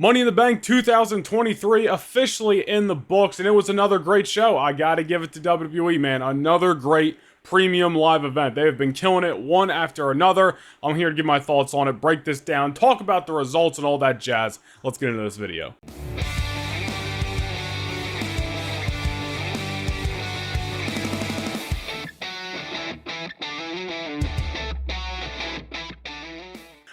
Money in the Bank 2023 officially in the books, and it was another great show. I gotta give it to WWE, man. Another great premium live event. They have been killing it one after another. I'm here to give my thoughts on it, break this down, talk about the results and all that jazz. Let's get into this video.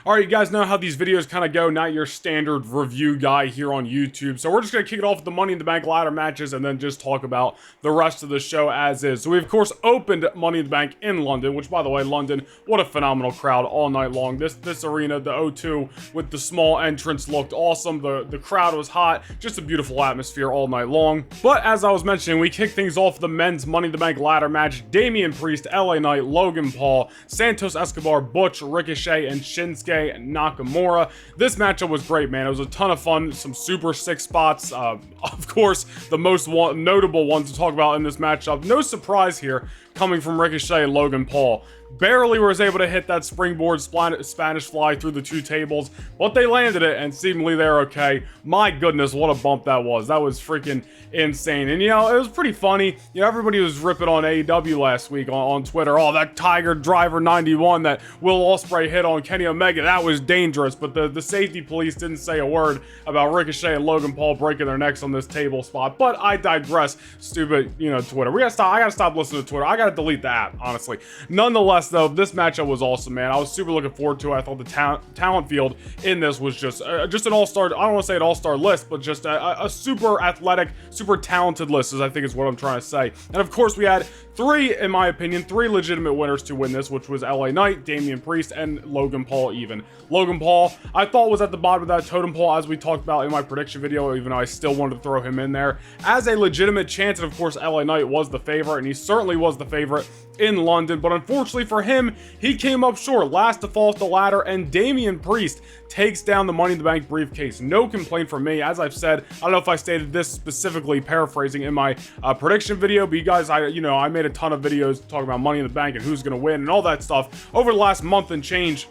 Alright, you guys know how these videos kind of go, not your standard review guy here on YouTube. So we're just going to kick it off with the Money in the Bank ladder matches and then just talk about the rest of the show as is. So we, of course, opened Money in the Bank in London, which, by the way, London, what a phenomenal crowd all night long. This arena, the O2, with the small entrance looked awesome. The crowd was hot. Just a beautiful atmosphere all night long. But as I was mentioning, we kicked things off with the men's Money in the Bank ladder match. Damian Priest, LA Knight, Logan Paul, Santos Escobar, Butch, Ricochet, and Shinsuke Nakamura. This matchup was great, man. It was a ton of fun. Some super sick spots. Of course, the most notable ones to talk about in this matchup. No surprise here, coming from Ricochet and Logan Paul. Barely was able to hit that springboard Spanish fly through the two tables, but they landed it, and seemingly they're okay. My goodness, what a bump that was. That was freaking insane. And, you know, it was pretty funny. You know, everybody was ripping on AEW last week on Twitter. Oh, that Tiger Driver 91 that Will Ospreay hit on Kenny Omega, that was dangerous. But the safety police didn't say a word about Ricochet and Logan Paul breaking their necks on this table spot. But I digress, stupid, you know, Twitter. I gotta stop listening to Twitter. I gotta delete the app, honestly. Nonetheless, though, this matchup was awesome, man. I was super looking forward to it. I thought the talent field in this was just an all-star, I don't want to say an all-star list, but just a super athletic, super talented list, I think is what I'm trying to say. And of course, we had in my opinion, three legitimate winners to win this, which was LA Knight, Damian Priest, and Logan Paul even. Logan Paul, I thought was at the bottom of that totem pole, as we talked about in my prediction video, even though I still wanted to throw him in there as a legitimate chance. And of course, LA Knight was the favorite, and he certainly was the favorite in London, but unfortunately for him, he came up short, last to fall off the ladder, and Damian Priest takes down the Money in the Bank briefcase. No complaint from me. As I've said, I don't know if I stated this specifically, paraphrasing in my prediction video, but you guys, I made a ton of videos talking about Money in the Bank and who's going to win and all that stuff over the last month and change.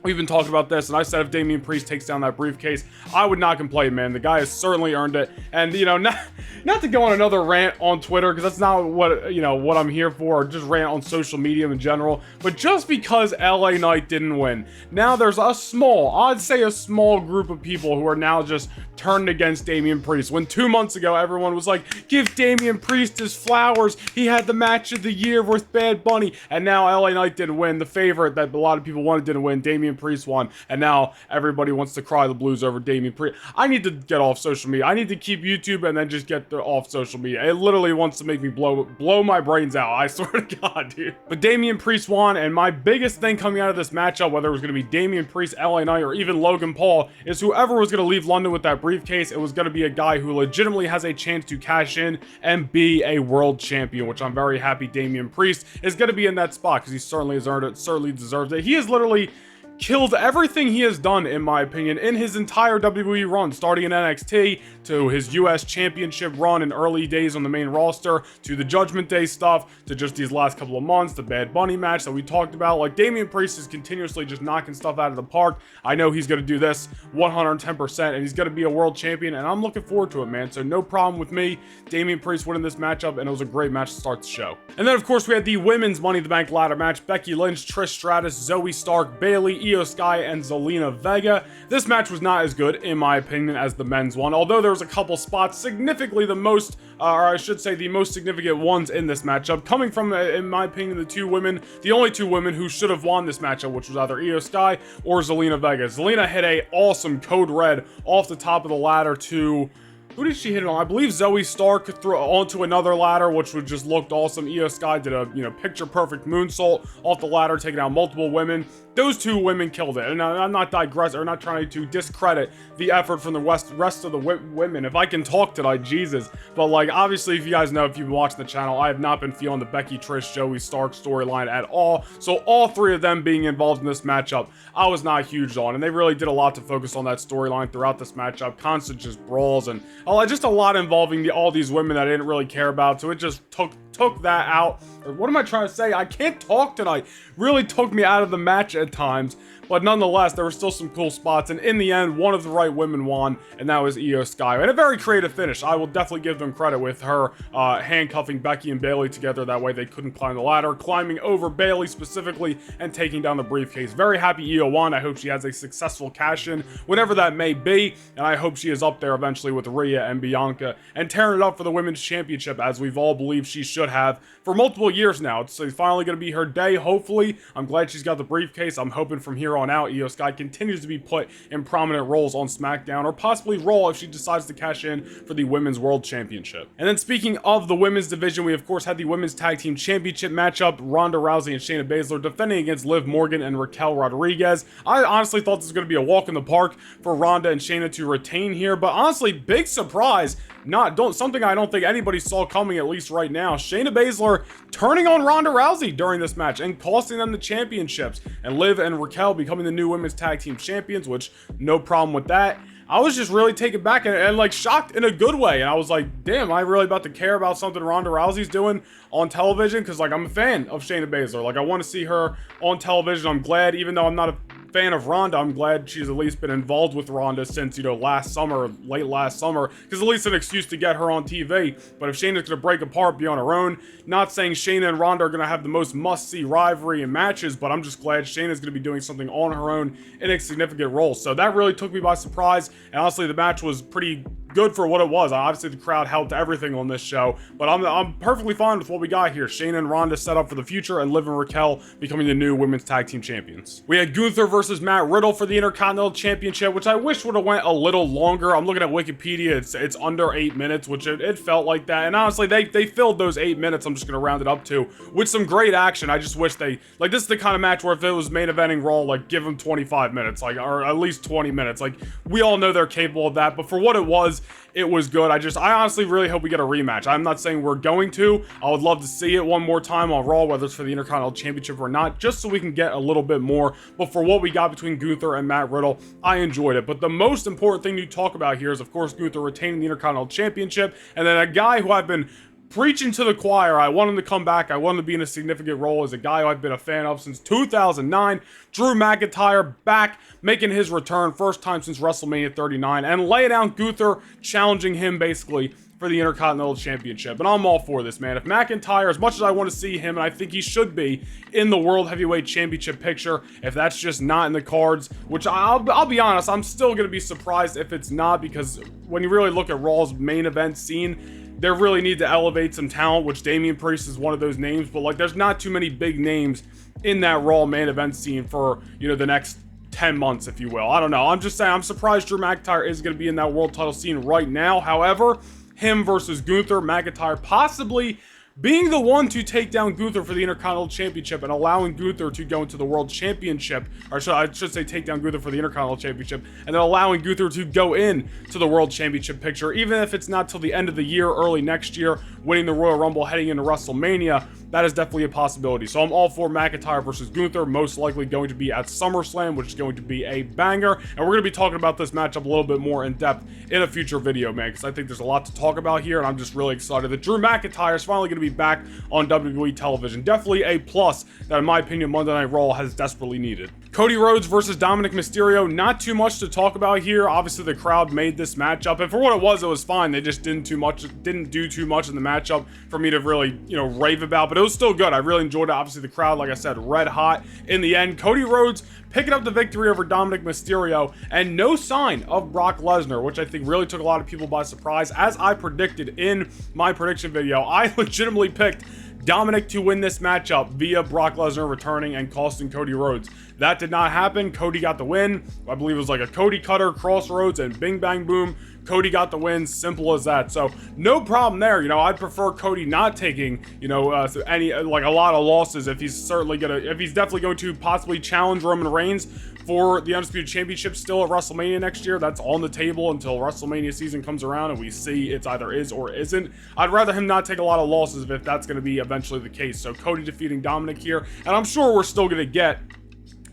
We've been talking about this, and I said if Damian Priest takes down that briefcase, I would not complain, man. The guy has certainly earned it. And, you know, not to go on another rant on Twitter, because that's not what, you know, what I'm here for, or just rant on social media in general, but just because LA Knight didn't win, now there's I'd say a small group of people who are now just turned against Damian Priest. When 2 months ago, everyone was like, give Damian Priest his flowers. He had the match of the year with Bad Bunny. And now LA Knight didn't win. The favorite that a lot of people wanted didn't win. Damian Priest won. And now everybody wants to cry the blues over Damian Priest. I need to get off social media. I need to keep YouTube and then just get off social media. It literally wants to make me blow my brains out. I swear to God, dude. But Damian Priest won, and my biggest thing coming out of this matchup, whether it was going to be Damian Priest, LA Knight, or even Logan Paul, is whoever was going to leave London with that briefcase, it was going to be a guy who legitimately has a chance to cash in and be a world champion, which I'm very happy Damian Priest is going to be in that spot, because he certainly has earned it, certainly deserves it. He has literally killed everything he has done, in my opinion, in his entire WWE run, starting in NXT to his US Championship run in early days on the main roster, to the Judgment Day stuff, to just these last couple of months, the Bad Bunny match that we talked about. Like, Damian Priest is continuously just knocking stuff out of the park. I know he's going to do this 110%, and he's going to be a world champion, and I'm looking forward to it, man. So no problem with me. Damian Priest winning this matchup, and it was a great match to start the show. And then, of course, we had the women's Money in the Bank ladder match. Becky Lynch, Trish Stratus, Zoe Stark, Bayley, Io Sky, and Zelina Vega. This match was not as good, in my opinion, as the men's one, although there was a couple spots, significantly the most, or I should say the most significant ones in this matchup, coming from, in my opinion, the only two women who should have won this matchup, which was either Io Sky or Zelina Vega. Zelina hit a awesome code red off the top of the ladder to... who did she hit it on? I believe Zoe Stark threw onto another ladder, which would just looked awesome. Io Sky did a, you know, picture-perfect moonsault off the ladder, taking out multiple women. Those two women killed it. And I'm not digressing, or not trying to discredit the effort from the rest of the women. If I can talk tonight, Jesus. But, like, obviously, if you guys know, if you've been watching the channel, I have not been feeling the Becky, Trish, Zoe Stark storyline at all. So all three of them being involved in this matchup, I was not huge on. And they really did a lot to focus on that storyline throughout this matchup. Constant just brawls and just a lot involving all these women that I didn't really care about. So it just took took that out, or what am I trying to say? I can't talk tonight. Really took me out of the match at times. But nonetheless, there were still some cool spots, and in the end, one of the right women won, and that was Io Sky. And a very creative finish. I will definitely give them credit with her handcuffing Becky and Bayley together. That way they couldn't climb the ladder, climbing over Bayley specifically, and taking down the briefcase. Very happy Io won. I hope she has a successful cash-in, whatever that may be, and I hope she is up there eventually with Rhea and Bianca, and tearing it up for the Women's Championship, as we've all believed she should have for multiple years now. It's finally going to be her day, hopefully. I'm glad she's got the briefcase. I'm hoping from here on out, Io Sky continues to be put in prominent roles on SmackDown, or possibly Raw if she decides to cash in for the Women's World Championship. And then speaking of the women's division, we of course had the Women's Tag Team Championship matchup, Ronda Rousey and Shayna Baszler defending against Liv Morgan and Raquel Rodriguez. I honestly thought this was going to be a walk in the park for Ronda and Shayna to retain here, but honestly, big surprise. Something I don't think anybody saw coming, at least right now. Shayna Baszler turning on Ronda Rousey during this match and costing them the championships, and Liv and Raquel becoming the new Women's Tag Team Champions, which no problem with that. I was just really taken back and like shocked in a good way, and I was like, damn, am I really about to care about something Ronda Rousey's doing on television? Because like I'm a fan of Shayna Baszler. Like I want to see her on television. I'm glad, even though I'm not a fan of Ronda, I'm glad she's at least been involved with Ronda since, you know, last summer, late last summer, because at least an excuse to get her on TV. But if Shayna's gonna break apart, be on her own, not saying Shayna and Ronda are gonna have the most must-see rivalry and matches, but I'm just glad Shayna's gonna be doing something on her own in a significant role. So that really took me by surprise, and honestly, the match was pretty good for what it was. Obviously, the crowd helped everything on this show, but I'm perfectly fine with what we got here. Shayna and Ronda set up for the future, and Liv and Raquel becoming the new Women's Tag Team Champions. We had Gunther versus Matt Riddle for the Intercontinental Championship, which I wish would have went a little longer. I'm looking at Wikipedia, it's under 8 minutes, which it felt like that, and honestly, they filled those 8 minutes, I'm just gonna round it up to, with some great action. I just wish they, like, this is the kind of match where if it was main eventing Raw, like, give them 25 minutes, like, or at least 20 minutes. Like, we all know they're capable of that, but for what it was good. I honestly really hope we get a rematch. I'm not saying we're going to. I would love to see it one more time on Raw, whether it's for the Intercontinental Championship or not, just so we can get a little bit more. But for what we got between Gunther and Matt Riddle, I enjoyed it. But the most important thing to talk about here is, of course, Gunther retaining the Intercontinental Championship, and then a guy who I've been preaching to the choir. I want him to come back. I want him to be in a significant role as a guy who I've been a fan of since 2009. Drew McIntyre back, making his return, first time since WrestleMania 39, and lay down Gunther, challenging him basically for the Intercontinental Championship. And I'm all for this, man. If McIntyre, as much as I want to see him, and I think he should be in the World Heavyweight Championship picture, if that's just not in the cards, which I'll be honest, I'm still going to be surprised if it's not, because when you really look at Raw's main event scene, they really need to elevate some talent, which Damian Priest is one of those names, but like there's not too many big names in that Raw main event scene for, you know, the next 10 months, if you will. I don't know. I'm just saying, I'm surprised Drew McIntyre is going to be in that world title scene right now. However, him versus Gunther, McIntyre possibly being the one to take down Gunther for the Intercontinental Championship and allowing Gunther to go into the World Championship, or I should say take down Gunther for the Intercontinental Championship, and then allowing Gunther to go in to the World Championship picture, even if it's not till the end of the year, early next year, winning the Royal Rumble heading into WrestleMania. That is definitely a possibility. So I'm all for McIntyre versus Gunther, most likely going to be at SummerSlam, which is going to be a banger. And we're going to be talking about this matchup a little bit more in depth in a future video, man, because I think there's a lot to talk about here, and I'm just really excited that Drew McIntyre is finally going to be back on WWE television. Definitely a plus that, in my opinion, Monday Night Raw has desperately needed. Cody Rhodes versus Dominic Mysterio, not too much to talk about here. Obviously, the crowd made this matchup, and for what it was fine. They just didn't do too much in the matchup for me to really, you know, rave about, but it was still good. I really enjoyed it. Obviously, the crowd, like I said, red hot in the end. Cody Rhodes picking up the victory over Dominic Mysterio, and no sign of Brock Lesnar, which I think really took a lot of people by surprise. As I predicted in my prediction video, I legitimately picked Dominic to win this matchup via Brock Lesnar returning and costing Cody Rhodes. That did not happen. Cody got the win. I believe it was like a Cody cutter, crossroads, and bing bang boom. Cody got the win, simple as that. So no problem there. You know, I'd prefer Cody not taking, you know, a lot of losses if he's definitely going to possibly challenge Roman Reigns for the Undisputed Championship still at WrestleMania next year. That's on the table until WrestleMania season comes around and we see it's either is or isn't. I'd rather him not take a lot of losses if that's going to be eventually the case. So Cody defeating Dominic here, and I'm sure we're still going to get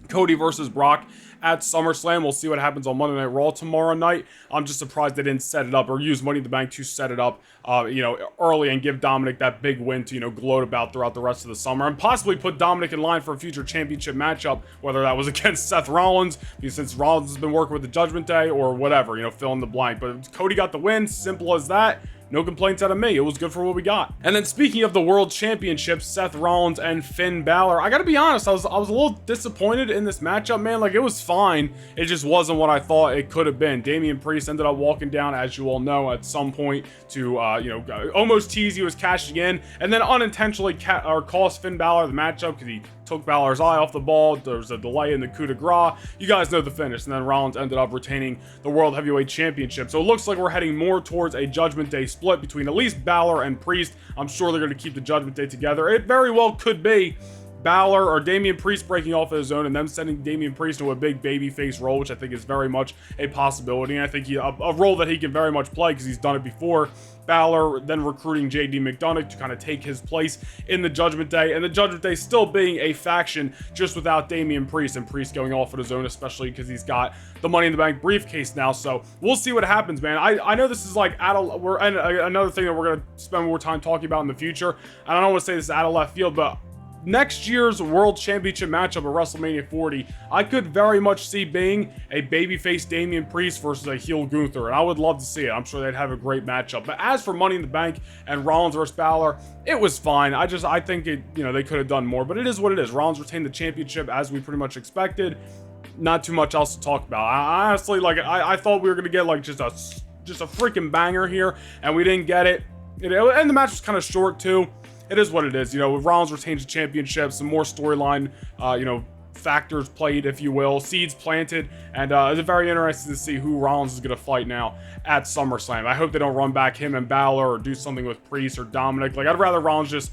Cody versus Brock at SummerSlam. We'll see what happens on Monday Night Raw tomorrow night. I'm just surprised they didn't set it up or use Money in the Bank to set it up, early and give Dominic that big win to, gloat about throughout the rest of the summer, and possibly put Dominic in line for a future championship matchup, whether that was against Seth Rollins, because since Rollins has been working with the Judgment Day, or whatever, fill in the blank. But Cody got the win, simple as that. No complaints out of me. It was good for what we got. And then speaking of the World Championships, Seth Rollins and Finn Balor, I gotta be honest, I was a little disappointed in this matchup, man. Like, it was fine. It just wasn't what I thought it could have been. Damian Priest ended up walking down, as you all know, at some point to, almost tease he was cashing in, and then unintentionally cost Finn Balor the matchup because he took Balor's eye off the ball. There was a delay in the coup de grace. You guys know the finish. And then Rollins ended up retaining the World Heavyweight Championship. So it looks like we're heading more towards a Judgment Day split between at least Balor and Priest. I'm sure they're going to keep the Judgment Day together. It very well could be Balor or Damian Priest breaking off of his own and them sending Damian Priest into a big babyface role, which I think is very much a possibility. And I think a role that he can very much play because he's done it before. Balor then recruiting JD McDonough to kind of take his place in the Judgment Day, and the Judgment Day still being a faction just without Damian Priest, and Priest going off on his own, especially because he's got the Money in the Bank briefcase now. So we'll see what happens, man. I know this is like another thing that we're gonna spend more time talking about in the future, and I don't want to say this is out of left field, but next year's World Championship matchup at WrestleMania 40, I could very much see being a babyface Damian Priest versus a heel Gunther, and I would love to see it. I'm sure they'd have a great matchup. But as for Money in the Bank and Rollins versus Balor, it was fine. I think it, they could have done more, but it is what it is. Rollins retained the championship as we pretty much expected. Not too much else to talk about. I honestly, I thought we were gonna get just a freaking banger here, and we didn't get it. And the match was kind of short too. It is what it is. Rollins retains the championship, some more storyline, factors played, if you will, seeds planted, and it's very interesting to see who Rollins is going to fight now at SummerSlam. I hope they don't run back him and Balor or do something with Priest or Dominic. I'd rather Rollins just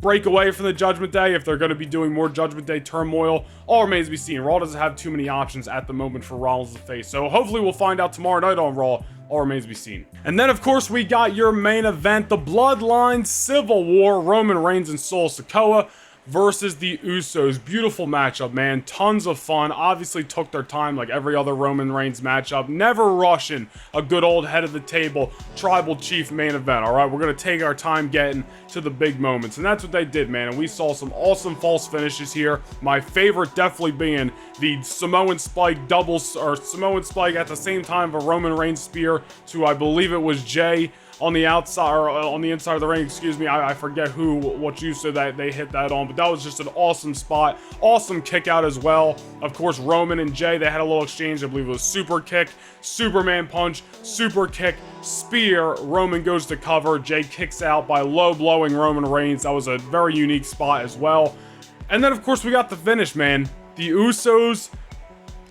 break away from the Judgment Day if they're going to be doing more Judgment Day turmoil. All remains to be seen. Raw doesn't have too many options at the moment for Rollins to face, so hopefully we'll find out tomorrow night on Raw. All remains to be seen. And then, of course, we got your main event, the Bloodline Civil War, Roman Reigns and Solo Sikoa versus the Usos. Beautiful matchup, man. Tons of fun. Obviously took their time like every other Roman Reigns matchup. Never rushing a good old head of the table tribal chief main event, all right? We're going to take our time getting to the big moments, and that's what they did, man. And we saw some awesome false finishes here. My favorite definitely being the Samoan Spike doubles, or Samoan Spike at the same time of a Roman Reigns spear to, I believe it was Jay, on the outside, or on the inside of the ring, excuse me. I forget what you said that they hit that on, but that was just an awesome spot. Awesome kick out as well. Of course, Roman and Jay, they had a little exchange. I believe it was super kick, Superman punch, super kick, spear. Roman goes to cover. Jay kicks out by low blowing Roman Reigns. That was a very unique spot as well. And then, of course, we got the finish, man. The Usos,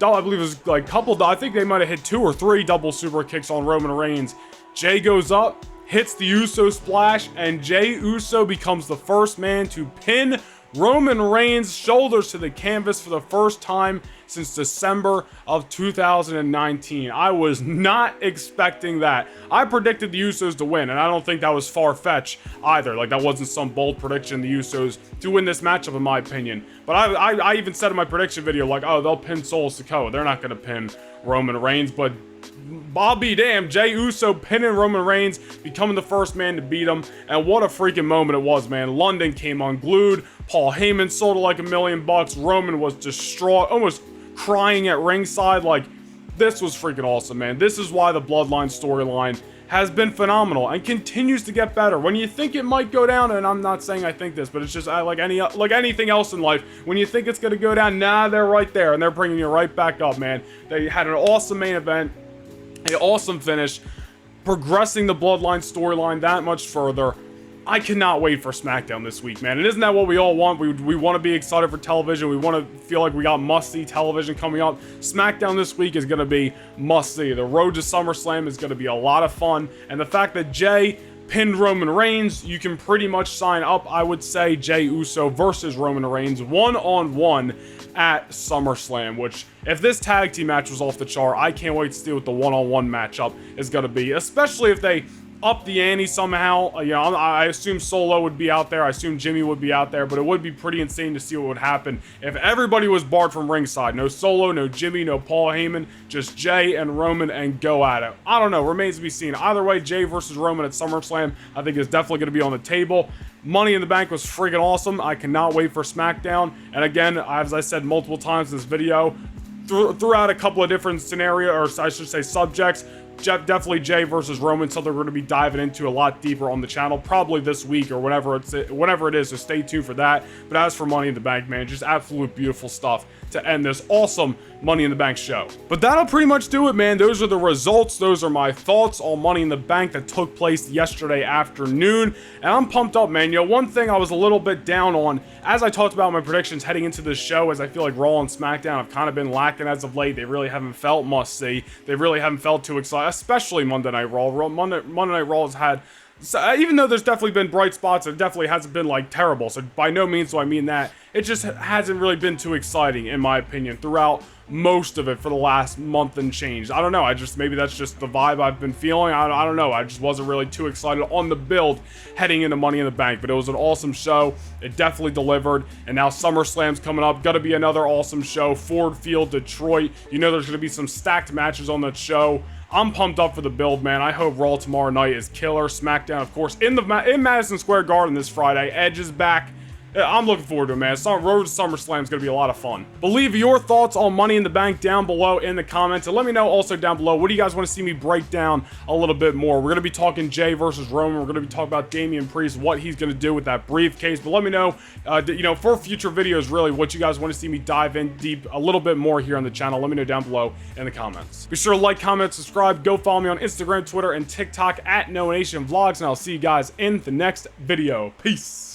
I believe it was I think they might have hit 2 or 3 double super kicks on Roman Reigns. Jay goes up, hits the Uso splash, and Jay Uso becomes the first man to pin Roman Reigns' shoulders to the canvas for the first time since December of 2019. I was not expecting that. I predicted the Usos to win, and I don't think that was far-fetched either. That wasn't some bold prediction, the Usos to win this matchup, in my opinion. But I even said in my prediction video, oh, they'll pin Solo Sikoa. They're not going to pin Roman Reigns, but I'll be damned, Jay Uso pinning Roman Reigns, becoming the first man to beat him, and what a freaking moment it was, man. London came unglued, Paul Heyman sold it like $1 million, Roman was distraught, almost crying at ringside. This was freaking awesome, man. This is why the Bloodline storyline has been phenomenal and continues to get better. When you think it might go down, and I'm not saying I think this, but it's just like anything else in life, when you think it's going to go down, nah, they're right there, and they're bringing you right back up, man. They had an awesome main event, an awesome finish, progressing the Bloodline storyline that much further. I cannot wait for SmackDown this week, man. And isn't that what we all want? We want to be excited for television. We want to feel like we got must-see television coming up. SmackDown this week is going to be must-see. The road to SummerSlam is going to be a lot of fun. And the fact that Jay pinned Roman Reigns, you can pretty much sign up, I would say, Jay Uso versus Roman Reigns one-on-one at SummerSlam, which, if this tag team match was off the chart, I can't wait to see what the one-on-one matchup is going to be, especially if they up the ante somehow. You know, I assume Solo would be out there. I assume Jimmy would be out there, but it would be pretty insane to see what would happen if everybody was barred from ringside. No Solo, no Jimmy, no Paul Heyman, just Jay and Roman and go at it. I don't know. Remains to be seen. Either way, Jay versus Roman at SummerSlam, I think is definitely going to be on the table. Money in the Bank was freaking awesome. I cannot wait for SmackDown. And again, as I said multiple times in this video, throughout a couple of different scenarios, or I should say subjects, definitely Jay versus Roman, something we're going to be diving into a lot deeper on the channel, probably this week or whenever it is, so stay tuned for that. But as for Money in the Bank, man, just absolute beautiful stuff to end this awesome Money in the Bank show. But that'll pretty much do it, man. Those are the results. Those are my thoughts on Money in the Bank that took place yesterday afternoon, and I'm pumped up, man. You know, one thing I was a little bit down on, as I talked about my predictions heading into this show, is I feel like Raw and SmackDown have kind of been lacking as of late. They really haven't felt must-see. They really haven't felt too exciting, especially Monday Night Raw. Monday Night Raw has had, so even though there's definitely been bright spots, it definitely hasn't been like terrible. So by no means do I mean that. It just hasn't really been too exciting, in my opinion, throughout most of it for the last month and change. I don't know. Maybe that's just the vibe I've been feeling. I don't know. I just wasn't really too excited on the build heading into Money in the Bank, but it was an awesome show. It definitely delivered. And now SummerSlam's coming up. Got to be another awesome show. Ford Field, Detroit. You know there's going to be some stacked matches on that show. I'm pumped up for the build, man. I hope Raw tomorrow night is killer. SmackDown, of course, in Madison Square Garden this Friday. Edge is back. I'm looking forward to it, man. Rhodes SummerSlam is going to be a lot of fun. But leave your thoughts on Money in the Bank down below in the comments. And let me know also down below, what do you guys want to see me break down a little bit more? We're going to be talking Jay versus Roman. We're going to be talking about Damian Priest, what he's going to do with that briefcase. But let me know, you know, for future videos, really, what you guys want to see me dive in deep a little bit more here on the channel. Let me know down below in the comments. Be sure to like, comment, subscribe. Go follow me on Instagram, Twitter, and TikTok at NoNationVlogs. And I'll see you guys in the next video. Peace.